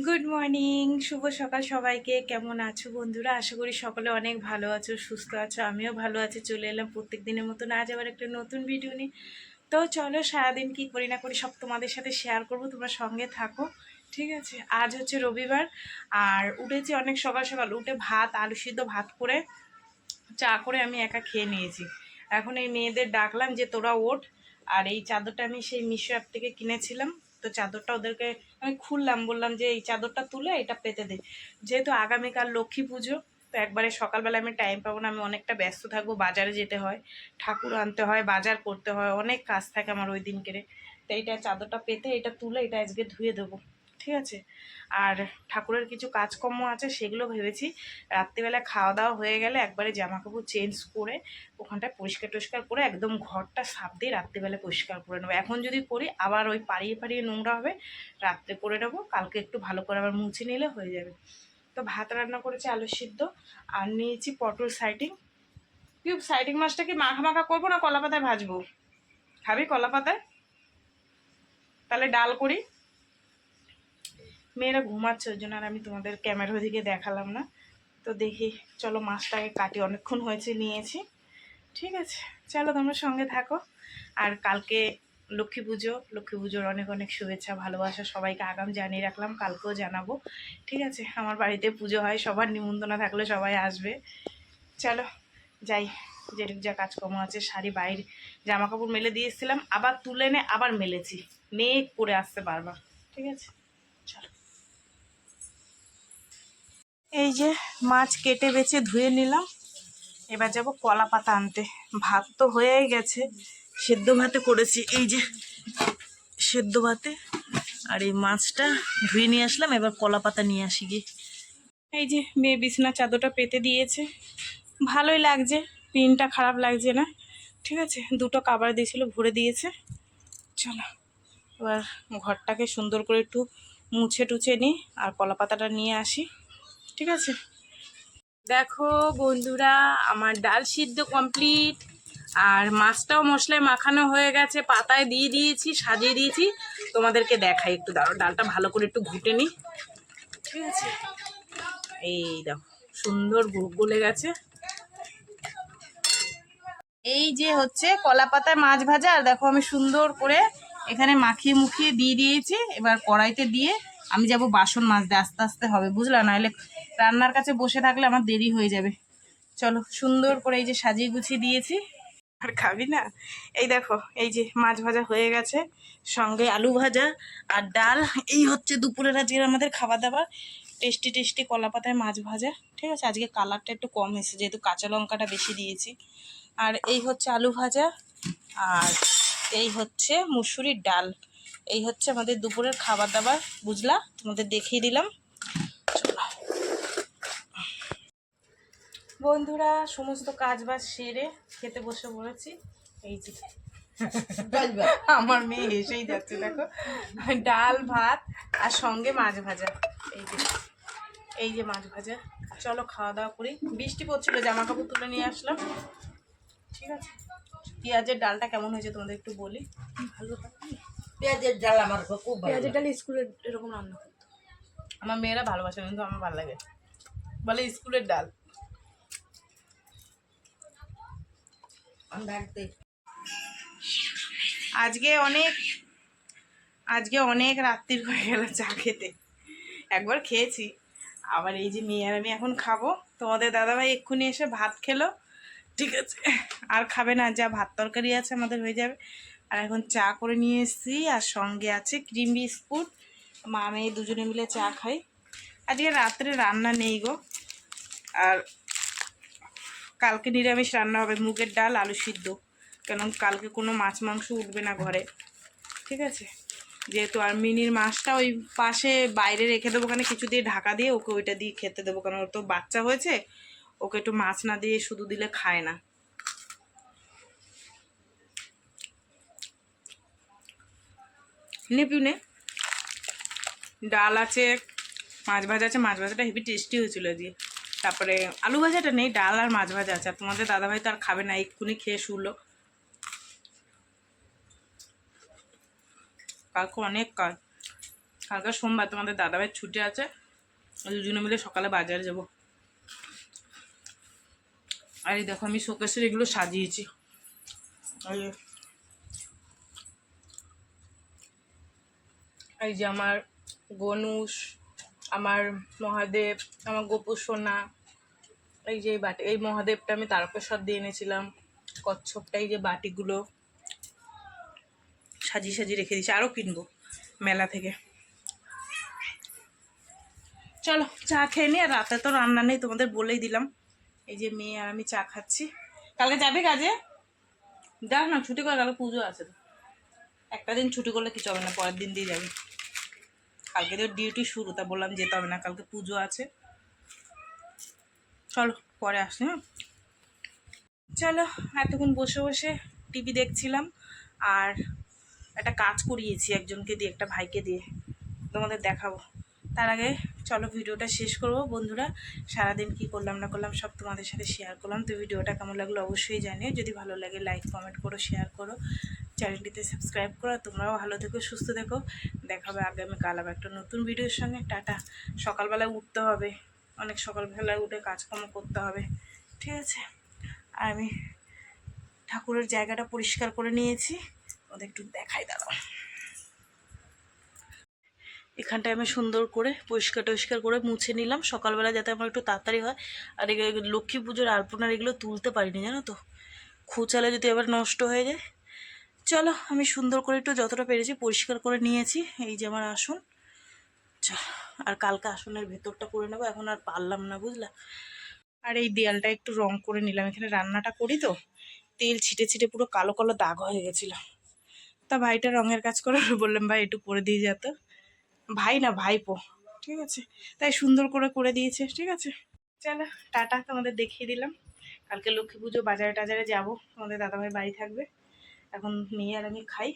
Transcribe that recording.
Good morning, শুভ সকাল সবাইকে। কেমন আছো বন্ধুরা? আশা করি সকলে অনেক ভালো আছো, সুস্থ আছো। আমিও ভালো আছি। চলে এলাম প্রত্যেক দিনের মতন আজ আবার একটা নতুন ভিডিও নিয়ে। তো চলো, সারাদিন কি করি না করি সব তোমাদের সাথে শেয়ার করব, তোমরা সঙ্গে থাকো। ঠিক আছে, আজ হচ্ছে রবিবার। আর উঠেছি অনেক সকাল সকাল, উঠে ভাত, আলু সিদ্ধ ভাত করে চা করে আমি একা খেয়ে নিয়েছি। এখন এই মেয়েদের ডাকলাম যে তোরা ওঠ। আর এই চাদরটা আমি সেই মিশো অ্যাপ থেকে কিনেছিলাম, তো চাদরটা ওদেরকে আমি খুললাম, বললাম যে এই চাদরটা তুলে এটা পেতে দে। যেহেতু আগামীকাল লক্ষ্মী পুজো, তো একবারে সকালবেলা আমি টাইম পাবো না, আমি অনেকটা ব্যস্ত থাকবো, বাজারে যেতে হয়, ঠাকুর আনতে হয়, বাজার করতে হয়, অনেক কাজ থাকে আমার ওই দিন করে। তো এইটা চাদরটা পেতে এটা তুলে এটা আজকে ধুয়ে দেবো। ঠিক আছে। আর ঠাকুরের কিছু কাজকর্ম আছে, সেগুলো ভেবেছি রাত্রিবেলা খাওয়া দাওয়া হয়ে গেলে একবারে জামা কাপড় চেঞ্জ করে ওখানটায় পরিষ্কার টরিষ্কার করে একদম ঘরটা সাফ দিয়ে রাত্রিবেলা পরিষ্কার করে নেবো। এখন যদি করি আবার ওই পাড়িয়ে পাড়িয়ে নোংরা হবে, রাত্রে করে নেবো, কালকে একটু ভালো করে আবার মুছে নিলে হয়ে যাবে। তো ভাত রান্না করেছি আলু সিদ্ধ, আর নিয়েছি পটল সাইটিং। কিউব সাইটিং মাছটা কি মাখা মাখা করবো না কলা পাতায় ভাজবো? খাবি কলা পাতায়? তাহলে ডাল করি। মেয়েরা ঘুমাচ্ছে ওই জন্য আর আমি তোমাদের ক্যামেরার দিকে দেখালাম না। তো দেখি, চলো মাছটাকে কাটি, অনেকক্ষণ হয়েছে নিয়েছি। ঠিক আছে, চলো তোমরা সঙ্গে থাকো। আর কালকে লক্ষ্মী পুজো, লক্ষ্মী পুজোর অনেক অনেক শুভেচ্ছা ভালোবাসা সবাইকে আগাম জানিয়ে রাখলাম, কালকেও জানাবো। ঠিক আছে, আমার বাড়িতে পুজো হয়, সবার নিমন্ত্রণ থাকলে সবাই আসবে। চলো যাই, যেটুকু যা কাজকর্ম আছে, শাড়ি বাইরে জামা কাপড় মেলে দিয়ে এসেছিলাম, আবার তুলে এনে আবার মেলেছি, মেয়ে পরে আসতে পারবা। ঠিক আছে, চলো। এই যে মাছ কেটে বেছে ধুয়ে নিলাম, এবার যাব কলা পাতা আনতে। ভাত তো হয়েই গেছে, সেদ্ধ ভাতে করেছি, এই যে সেদ্ধ ভাতে। আর এই মাছটা ধুয়ে নিয়ে আসলাম, এবার কলা পাতা নিয়ে আসি গিয়ে। এই যে মেয়ে বিছনা চাদরটা পেতে দিয়েছে, ভালোই লাগছে, পিনটা খারাপ লাগছে না। ঠিক আছে, দুটো কাবার দিয়েছিল, ভরে দিয়েছে। চলো এবার ঘরটাকে সুন্দর করে একটু মুছে টুছে নিই আর কলা পাতাটা নিয়ে আসি। ঠিক আছে, দেখো বন্ধুরা, আমার ডাল সিদ্ধ কমপ্লিট, আর মাছটাও মশলায় মাখানো হয়ে গেছে, পাতায় দিয়ে দিয়েছি, সাজিয়ে দিয়েছি। তোমাদেরকে দেখাই, একটু দাঁড়ো, ডালটা ভালো করে একটু ঘুটে নিই। ঠিক আছে, এই দেখো সুন্দর গলে গেছে। এই যে হচ্ছে কলা পাতায় মাছ ভাজা, আর দেখো আমি সুন্দর করে এখানে মাখিয়ে মুখিয়ে দিয়ে দিয়েছি। এবার কড়াইতে দিয়ে আমি যাব বাসন মাজতে, আস্তে আস্তে হবে বুঝলা, নাহলে রান্নার কাছে বসে থাকলে আমার দেরি হয়ে যাবে। চলো, সুন্দর করে এই যে সাজিয়ে গুছিয়ে দিয়েছি। আর খাবি না? এই দেখো, এই যে মাছ ভাজা হয়ে গেছে, সঙ্গে আলু ভাজা আর ডাল। এই হচ্ছে দুপুরের আজকের আমাদের খাবার দাবার, টেস্টি টেস্টি কলা পাতায় মাছ ভাজা। ঠিক আছে, আজকে কালারটা একটু কম এসেছে যেহেতু কাঁচা লঙ্কাটা বেশি দিয়েছি। আর এই হচ্ছে আলু ভাজা, আর এই হচ্ছে মুসুরির ডাল। এই হচ্ছে আমাদের দুপুরের খাবার দাবার, বুঝলা, তোমাদের দেখিয়ে দিলাম। বন্ধুরা, সমস্ত কাজ বাজ সেরে খেতে বসে পড়েছি। এই যে আমার মেয়ে হেসেই যাচ্ছে, দেখো, ডাল ভাত আর সঙ্গে মাছ ভাজা। এই যে, এই যে মাছ ভাজা। চলো খাওয়া দাওয়া করি। বৃষ্টি পড়ছিল, জামা কাপড় তুলে নিয়ে আসলাম। ঠিক আছে, পেঁয়াজের ডালটা কেমন হয়েছে তোমাদের একটু বলি। ভালো, পেঁয়াজের ডাল আমার খুব ভালো পেঁয়াজের ডাল স্কুলে এরকম রান্না করতো আমার মেয়েরা, ভালোবাসে, কিন্তু আমার ভালো লাগে, বলে স্কুলের ডাল। লাগে। আজকে অনেক রাত্রির হয়ে গেল চা খেতে। একবার খেয়েছি, আবার এই যে মেয়ে আর আমি এখন খাবো। তোমাদের দাদাভাই এক্ষুনি এসে ভাত খেলো। ঠিক আছে, আর খাবে না, যা ভাত তরকারি আছে আমাদের হয়ে যাবে। আর এখন চা করে নিয়ে এসেছি, আর সঙ্গে আছে ক্রিম বিস্কুট। মা মেয়ে দুজনে মিলে চা খাই। আজকে রাত্রে রান্না নেই গো, আর কালকে নিরামিষ রান্না হবে, মুগের ডাল আলু সিদ্ধ, কেন কালকে কোনো মাছ মাংস উঠবে না ঘরে। ঠিক আছে, যেহেতু আর মিনির মাছটা ওই পাশে বাইরে রেখে দেবো, ওখানে কিছু দিয়ে ঢাকা দিয়ে ওকে ওইটা দিয়ে খেতে দেবো, কারণ ওর তো বাচ্চা হয়েছে, ওকে একটু মাছ না দিয়ে শুধু দিলে খায় না। নে পিউনে, ডাল আছে, মাছ ভাজা আছে, মাছ ভাজাটা হেভি টেস্টি হয়েছিল দিয়ে। তারপরে আলু ভাজাটা নেই, ডাল আর মাছ ভাজা আছে। আর তোমাদের দাদাভাই তো আর খাবে না, এক্ষুনি খেয়ে শুলো। কালকে অনেক কাজ, কালকে সোমবার, তোমাদের দাদাভাইয়ের ছুটি আছে, দুজনে মিলে সকালে বাজারে যাব। আর এই দেখো আমি শোকেসের এগুলো সাজিয়েছি। এই যে আমার গনুষ, আমার মহাদেব, আমার গোপু সোনা, এই যে এই বাটি, এই মহাদেবটা আমি তারকেশ্বর দিয়ে এনেছিলাম, কচ্ছপটা, এই যে বাটিগুলো সাজিয়ে সাজিয়ে রেখে দিয়েছি, আরও কিনবো মেলা থেকে। চলো চা খেয়ে নি, আর রাতে তো রান্না নেই, তোমাদের বলেই দিলাম। এই যে মেয়ে আর আমি চা খাচ্ছি। কালকে যাবে কাজে? যাও না, ছুটি করে, কালকে পুজো আছে তো। একটা দিন ছুটি করলে কিছু হবে না, পরের দিন দিয়ে যাবে। কালকে তো ডিউটি শুরু, তা বললাম যেতে হবে না, কালকে পুজো আছে। চলো পরে আসি। হ্যাঁ চলো, এতক্ষণ বসে বসে টিভি দেখছিলাম, আর একটা কাজ করিয়েছি একজনকে দিয়ে, একটা ভাইকে দিয়ে, তোমাদের দেখাবো। তার আগে চলো ভিডিওটা শেষ করব বন্ধুরা। সারাদিন কি করলাম না করলাম সব তোমাদের সাথে শেয়ার করলাম। তো ভিডিওটা কেমন লাগলো অবশ্যই জানিও, যদি ভালো লাগে লাইক কমেন্ট করো, শেয়ার করো, চ্যানেলটিতে সাবস্ক্রাইব করো। তোমরাও ভালো থেকো, সুস্থ থেকো। দেখাবে আগামীকাল আবার একটা নতুন ভিডিওর সঙ্গে। টাটা। সকালবেলায় উঠতে হবে, অনেক সকালবেলায় উঠে কাজকর্ম করতে হবে, ঠিক আছে। আর আমি ঠাকুরের জায়গাটা পরিষ্কার করে নিয়েছি, ওদের একটু দেখাই, দাঁড়াও। এখানটায় আমি সুন্দর করে পরিষ্কার টরিষ্কার করে মুছে নিলাম সকালবেলা, যাতে আমার একটু তাড়াতাড়ি হয়। আর লক্ষ্মী পুজোর আলপনার এগুলো তুলতে পারিনি, জানো তো, খুঁচালে যদি আবার নষ্ট হয়ে যায়। চলো আমি সুন্দর করে একটু যতটা পেরেছি পরিষ্কার করে নিয়েছি। এই যে আমার আসন, আর কালকে আসনের ভেতরটা করে নেবো, এখন আর পারলাম না, বুঝলা। আর এই দেয়ালটা একটু রং করে নিলাম, এখানে রান্নাটা করি তো, তেল ছিটে ছিটে পুরো কালো কালো দাগ হয়ে গেছিলো। তা ভাইটা রঙের কাজ করে, বললাম ভাই একটু করে দিয়ে যেত। ভাই না, ভাইপো, ঠিক আছে, তাই সুন্দর করে করে দিয়েছে, ঠিক আছে। চলো টাটা, তোমাদের দেখিয়ে দিলাম। কালকে লক্ষ্মী পুজো, বাজারে টাজারে যাবো, তোমাদের দাদাভাই বাড়ি থাকবে। এখন মেয়ে আর আমি খাই।